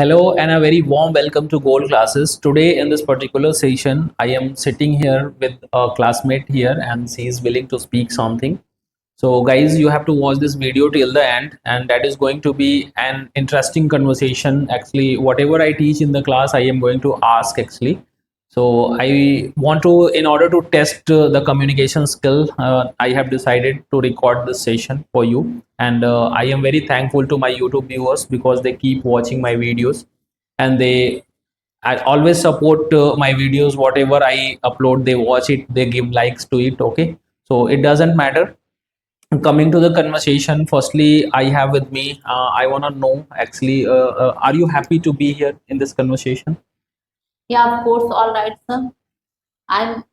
Hello and a very warm welcome to Gold Classes. Today in this particular session, I am sitting here with a classmate here and she is willing to speak something. So guys, you have to watch this video till the end and that is going to be an interesting conversation. Actually, whatever I teach in the class, I am going to ask actually. So I want to, in order to test the communication skill, I have decided to record this session for you. And I am very thankful to my YouTube viewers because they keep watching my videos and they I always support my videos. Whatever I upload, they watch it, they give likes to it. Okay, so it doesn't matter. Coming to the conversation, firstly, I have with me. I want to know actually, are you happy to be here in this conversation? Yeah, of course. All right, sir. I'm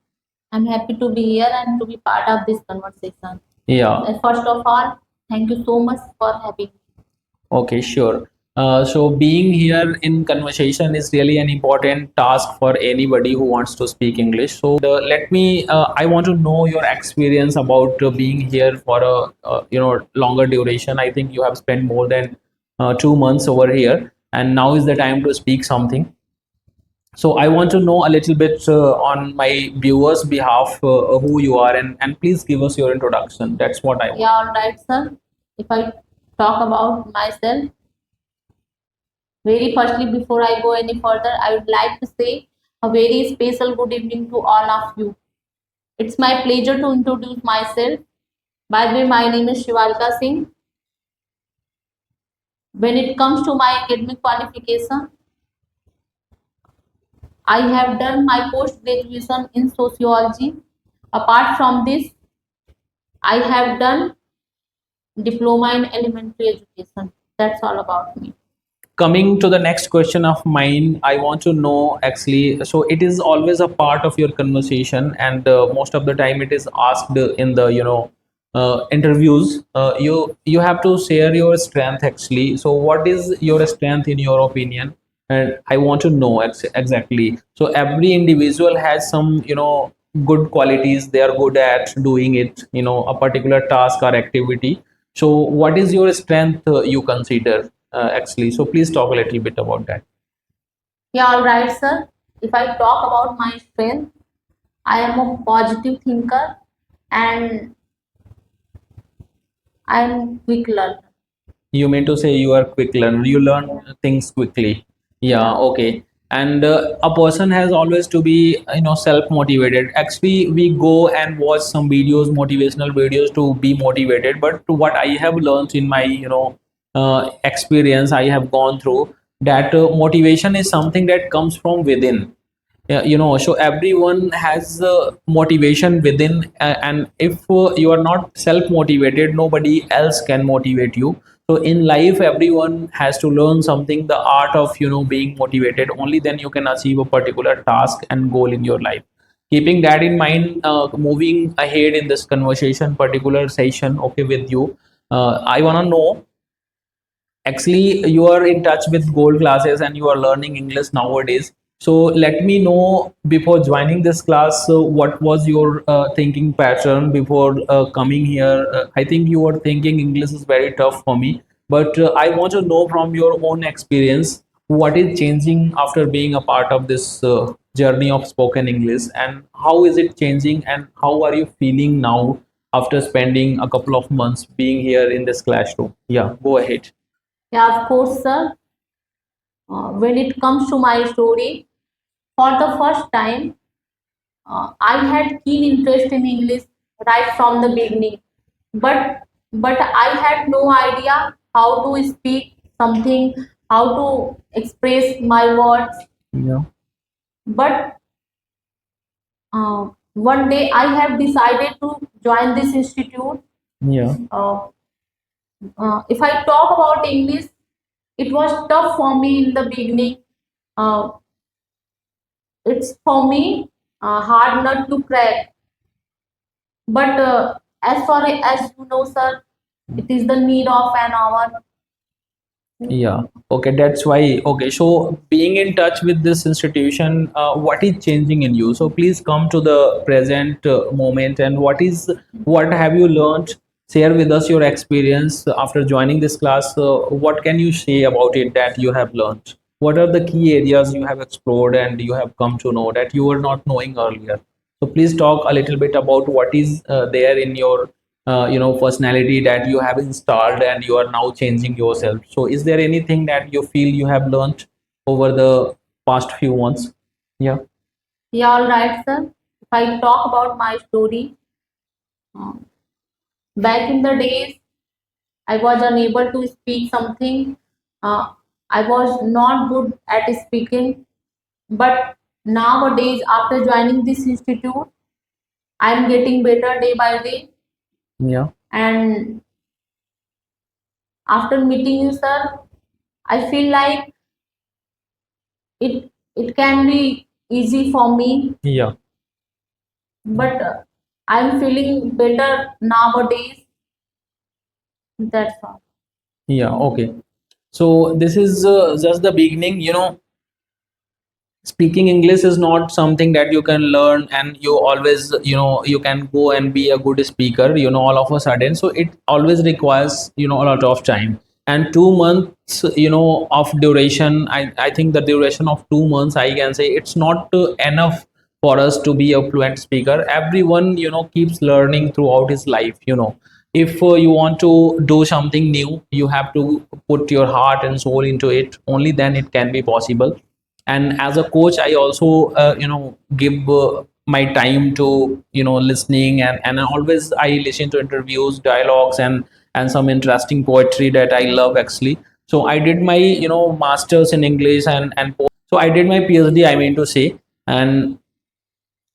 I'm happy to be here and to be part of this conversation. Yeah. First of all, thank you so much for having me. Okay, sure. So being here in conversation is really an important task for anybody who wants to speak English. So let me. I want to know your experience about being here for a longer duration. I think you have spent more than 2 months over here, and now is the time to speak something. So I want to know a little bit on my viewers' behalf who you are, and please give us your introduction. That's what I want. Yeah, all right, sir. If I talk about myself, very firstly, before I go any further, I would like to say a very special good evening to all of you. It's my pleasure to introduce myself. By the way, my name is Shivalka Singh. When it comes to my academic qualification, I have done my post graduation in sociology. Apart from this, I have done diploma in elementary education. That's all about me. Coming to the next question of mine, I want to know actually. So it is always a part of your conversation, and most of the time it is asked in the interviews. You have to share your strength actually. So what is your strength in your opinion? And I want to know exactly. So every individual has some good qualities they are good at doing it. A particular task or activity. So what is your strength you consider? Actually. So please talk a little bit about that. Yeah, all right, sir. If I talk about my strength, I am a positive thinker and I am quick learner. You mean to say you are quick learner, you learn things quickly. Yeah, okay. And a person has always to be self motivated. Actually, we go and watch some videos, motivational videos to be motivated. But to what I have learned in my experience, I have gone through that motivation is something that comes from within. Yeah, so everyone has motivation within, and if you are not self motivated, nobody else can motivate you. So in life everyone has to learn something, the art of being motivated. Only then you can achieve a particular task and goal in your life. Keeping that in mind, moving ahead in this conversation particular session, okay, with you, I want to know, actually, you are in touch with gold classes and you are learning English nowadays. So let me know, before joining this class, what was your thinking pattern before coming here? I think you were thinking English is very tough for me, but I want to know from your own experience what is changing after being a part of this journey of spoken English, and how is it changing, and how are you feeling now after spending a couple of months being here in this classroom? Yeah, go ahead. Yeah, of course, sir. When it comes to my story, for the first time, I had keen interest in English right from the beginning, but I had no idea how to speak something, how to express my words. Yeah. But one day I have decided to join this institute. Yeah. If I talk about English, it was tough for me in the beginning. Uh, it's for me hard nut to crack. But as far as you know, sir, it is the need of an hour. Yeah. Okay, that's why. Okay, so being in touch with this institution, what is changing in you? So please come to the present moment, and what have you learned? Share with us your experience after joining this class. What can you say about it that you have learned? What are the key areas you have explored and you have come to know that you were not knowing earlier? So please talk a little bit about what is there in your personality that you have installed and you are now changing yourself. So is there anything that you feel you have learned over the past few months? Yeah. Yeah, all right, sir. If I talk about my story, uh, back in the days, I was unable to speak something. Uh, I was not good at speaking, but nowadays, after joining this institute, I'm getting better day by day. Yeah. And after meeting you, sir, I feel like it can be easy for me, Yeah. but I'm feeling better nowadays. That's all. Yeah. Okay. So this is just the beginning. Speaking English is not something that you can learn and you always, you can go and be a good speaker, all of a sudden. So it always requires, a lot of time. And 2 months, of duration, I think the duration of 2 months, I can say it's not enough for us to be a fluent speaker. Everyone, keeps learning throughout his life, if you want to do something new, you have to put your heart and soul into it. Only then it can be possible. And as a coach, I also give my time to listening, and always I listen to interviews, dialogues, and some interesting poetry that I love actually. So I did my masters in English, and so I did my PhD, I mean to say. And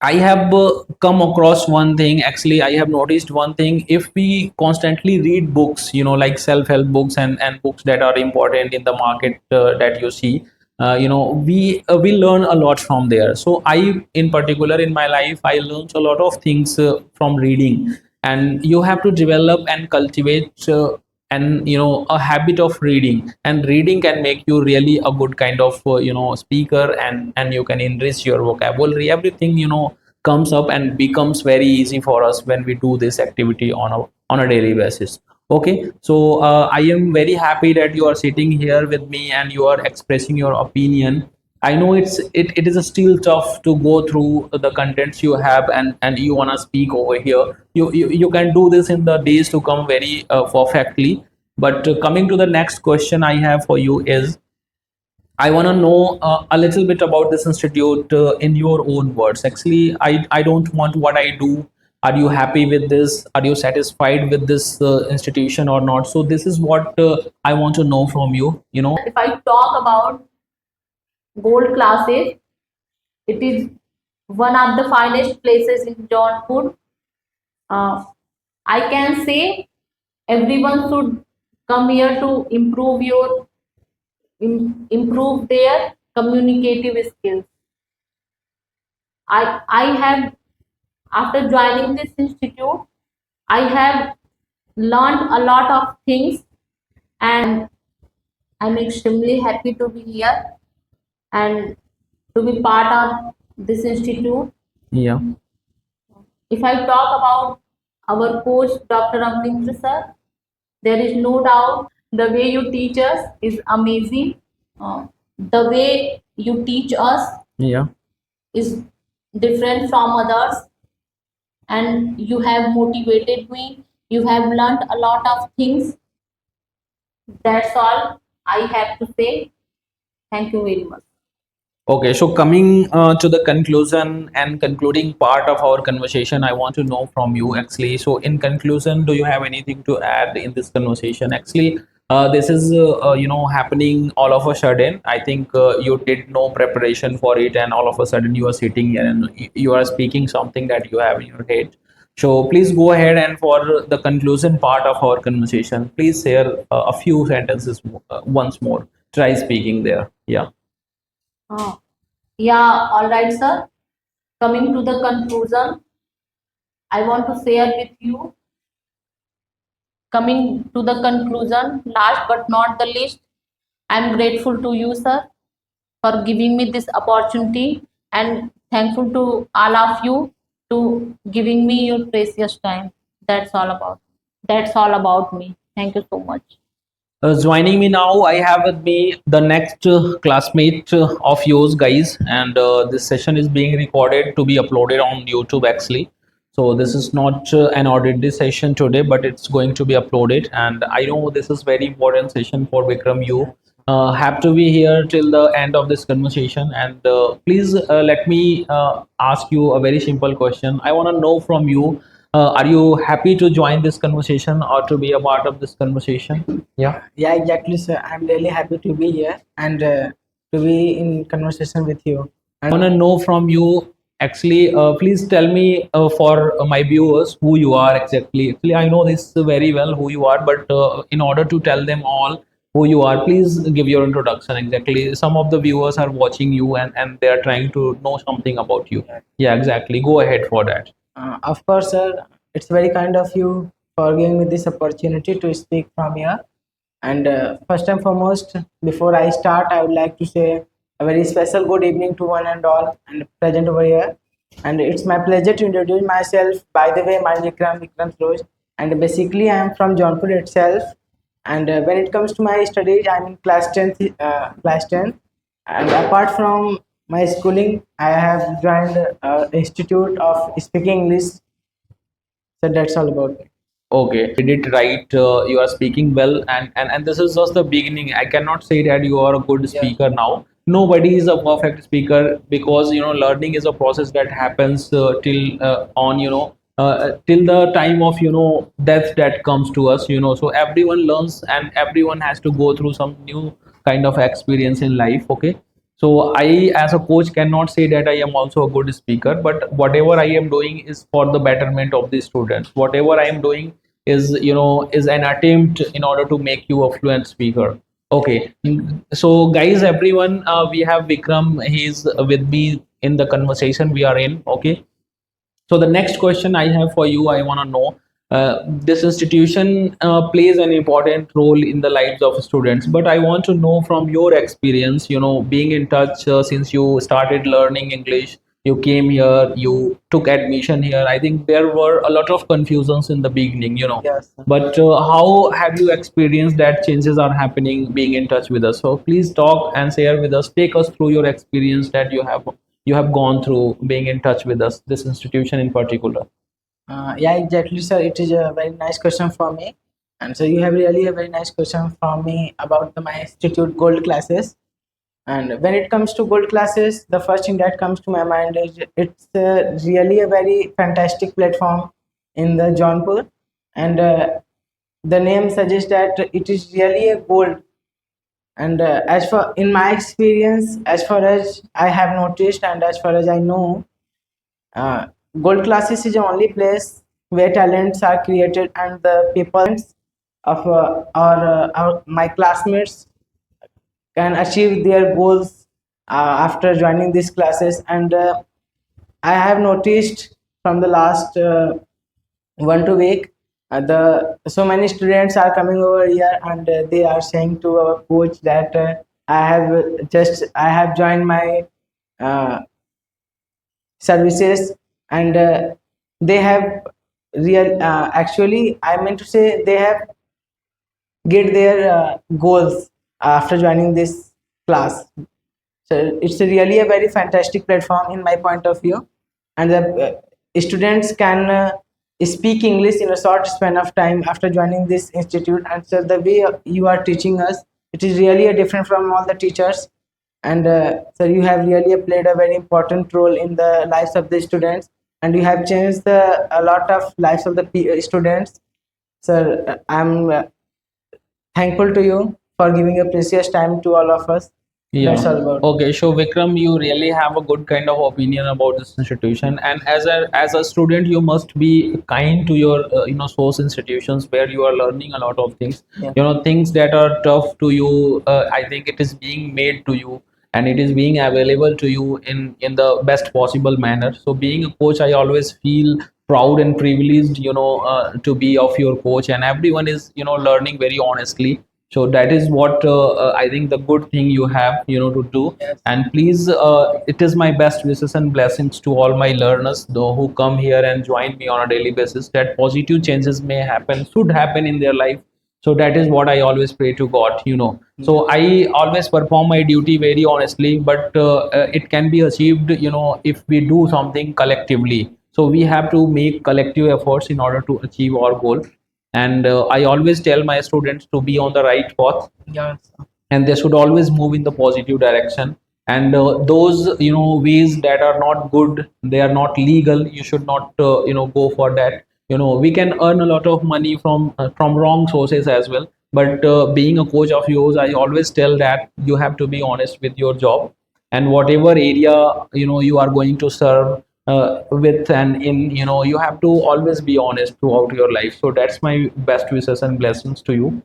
I have come across one thing. Actually, I have noticed one thing. If we constantly read books, like self-help books and books that are important in the market that you see, we learn a lot from there. So I, in particular, in my life, I learned a lot of things from reading. And you have to develop and cultivate and a habit of reading. And reading can make you really a good kind of speaker, and you can enrich your vocabulary. Everything comes up and becomes very easy for us when we do this activity on a daily basis. Okay, so I am very happy that you are sitting here with me and you are expressing your opinion. I know it is still tough to go through the contents you have, and you want to speak over here. You can do this in the days to come very perfectly. But coming to the next question I have for you is, I want to know a little bit about this institute in your own words. Actually, I don't want what I do. Are you happy with this? Are you satisfied with this institution or not? So this is what I want to know from you. If I talk about gold classes, it is one of the finest places in Jaunpur. Uh, I can say everyone should come here to improve their communicative skills. I have, after joining this institute, I have learned a lot of things, and I'm extremely happy to be here and to be part of this institute. Yeah. If I talk about our coach, Dr. Awnindra sir, there is no doubt the way you teach us is amazing. The way you teach us Yeah. is different from others, and you have motivated me. You have learned a lot of things. That's all I have to say. Thank you very much. Okay, so coming to the conclusion and concluding part of our conversation, I want to know from you actually. So, in conclusion, do you have anything to add in this conversation? Actually, this is happening all of a sudden. I think you did no preparation for it, and all of a sudden you are sitting here and you are speaking something that you have in your head. So, please go ahead, and for the conclusion part of our conversation, please share a few sentences once more. Try speaking there. Yeah. Uh, yeah, all right, sir. Coming to the conclusion, I want to share with you. Coming to the conclusion, last but not the least, I am grateful to you, sir, for giving me this opportunity, and thankful to all of you to giving me your precious time. That's all about. That's all about me. Thank you so much. Joining me now, I have with me the next classmate of yours, guys, and this session is being recorded to be uploaded on YouTube actually. So this is not an audio session today, but it's going to be uploaded. And I know this is very important session for Vikram. You have to be here till the end of this conversation, and please let me ask you a very simple question. I want to know from you. Are you happy to join this conversation or to be a part of this conversation? Yeah. Yeah, exactly, sir. I'm really happy to be here and to be in conversation with you. I want to know from you actually, please tell me for my viewers who you are exactly. Actually, I know this very well who you are, but in order to tell them all who you are, please give your introduction exactly. Some of the viewers are watching you and they are trying to know something about you. Yeah, exactly. Go ahead for that. Of course, sir, it's very kind of you for giving me this opportunity to speak from here. And first and foremost, before I start, I would like to say a very special good evening to one and all and present over here. And it's my pleasure to introduce myself. By the way, my Vikram Roj, and basically I am from Jaunpur itself. And when it comes to my studies, I'm in class 10. And apart from my schooling, I have joined Institute of Speaking English. So that's all about it. Okay, you did it right. You are speaking well, and this is just the beginning. I cannot say that you are a good speaker now. Nobody is a perfect speaker because learning is a process that happens till on till the time of death that comes to us. So everyone learns and everyone has to go through some new kind of experience in life. Okay, so I, as a coach, cannot say that I am also a good speaker, but whatever I am doing is for the betterment of the students. Whatever I am doing is an attempt in order to make you a fluent speaker. Okay, so guys, everyone, we have Vikram. He's with me in the conversation we are in. Okay, so the next question I have for you, I want to know. This institution plays an important role in the lives of students, but I want to know from your experience. Being in touch since you started learning English, you came here, you took admission here. I think there were a lot of confusions in the beginning. Yes. But how have you experienced that changes are happening being in touch with us? So please talk and share with us. Take us through your experience that you have gone through being in touch with us, this institution in particular. Yeah, exactly, sir. It is a very nice question for me. And so you have really a very nice question for me about my institute gold classes. And when it comes to gold classes, the first thing that comes to my mind is it's really a very fantastic platform in the Jaunpur. And the name suggests that it is really a gold. And as for in my experience, as far as I have noticed and as far as I know, uh, gold classes is the only place where talents are created and the people of my classmates can achieve their goals after joining these classes. And I have noticed from the last 1 2 week, the so many students are coming over here and they are saying to our coach that I have joined my uh, services, and they have real actually I meant to say they have get their goals after joining this class. So it's really a very fantastic platform in my point of view, and the students can speak English in a short span of time after joining this institute. And so the way you are teaching us, it is really a different from all the teachers. And so you have really played a very important role in the lives of the students, and you have changed a lot of lives of the students. So I'm thankful to you for giving your precious time to all of us. That's all about. Okay, so Vikram, you really have a good kind of opinion about this institution, and as a student, you must be kind to your source institutions where you are learning a lot of things. Yeah. Things that are tough to you. I think it is being made to you, and it is being available to you in the best possible manner. So, being a coach, I always feel proud and privileged, to be of your coach, and everyone is learning very honestly. So that is what I think the good thing you have to do. Yes. And please, it is my best wishes and blessings to all my learners though, who come here and join me on a daily basis, that positive changes may happen, should happen in their life, So that is what I always pray to God. So I always perform my duty very honestly, but it can be achieved if we do something collectively. So we have to make collective efforts in order to achieve our goal. And I always tell my students to be on the right path, Yes. and they should always move in the positive direction. And those ways that are not good, they are not legal, you should not go for that. We can earn a lot of money from wrong sources as well, but being a coach of yours, I always tell that you have to be honest with your job, and whatever area you are going to serve with and in, you have to always be honest throughout your life. So that's my best wishes and blessings to you,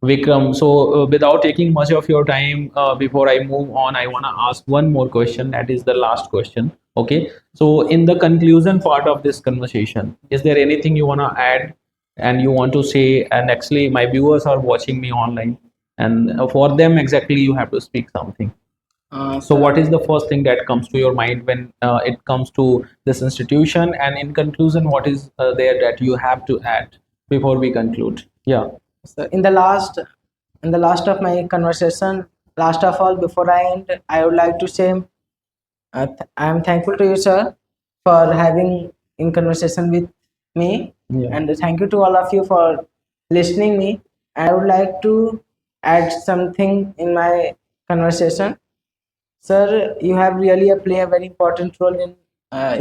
Vikram. So, without taking much of your time, before I move on, I want to ask one more question. That is the last question. Okay. So, in the conclusion part of this conversation, is there anything you want to add and you want to say? And actually, my viewers are watching me online, and for them, exactly, you have to speak something. So, what is the first thing that comes to your mind when it comes to this institution? And in conclusion, what is there that you have to add before we conclude? Yeah. So in the last of my conversation, last of all, before I end, I would like to say I am thankful to you, sir, for having in conversation with me, Yeah. and thank you to all of you for listening me. I would like to add something in my conversation. Sir, you have really play a very important role in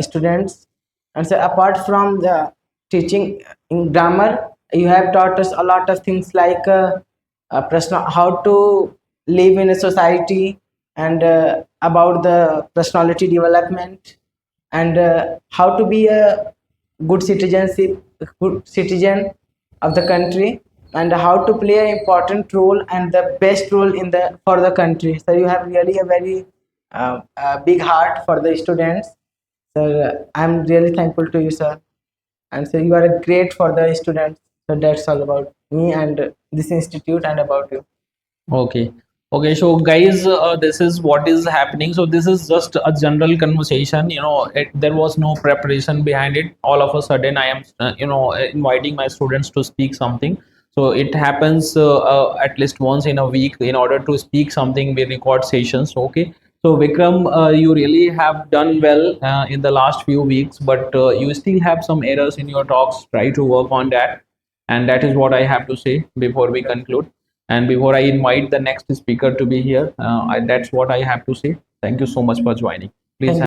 students. And so, apart from the teaching in grammar, you have taught us a lot of things like how to live in a society, and about the personality development, and how to be a good citizen of the country, and how to play an important role and the best role in the for the country. So you have really a very big heart for the students. So I'm really thankful to you, sir, and so you are a great for the students. So that's all about me and this institute and about you. Okay. Okay. So, guys, this is what is happening. So, this is just a general conversation. There was no preparation behind it. All of a sudden, I am, inviting my students to speak something. So, it happens at least once in a week. In order to speak something, we record sessions. Okay. So, Vikram, you really have done well in the last few weeks, but you still have some errors in your talks. Try to work on that. And that is what I have to say before we conclude. And before I invite the next speaker to be here, that's what I have to say. Thank you so much for joining. Please. Thank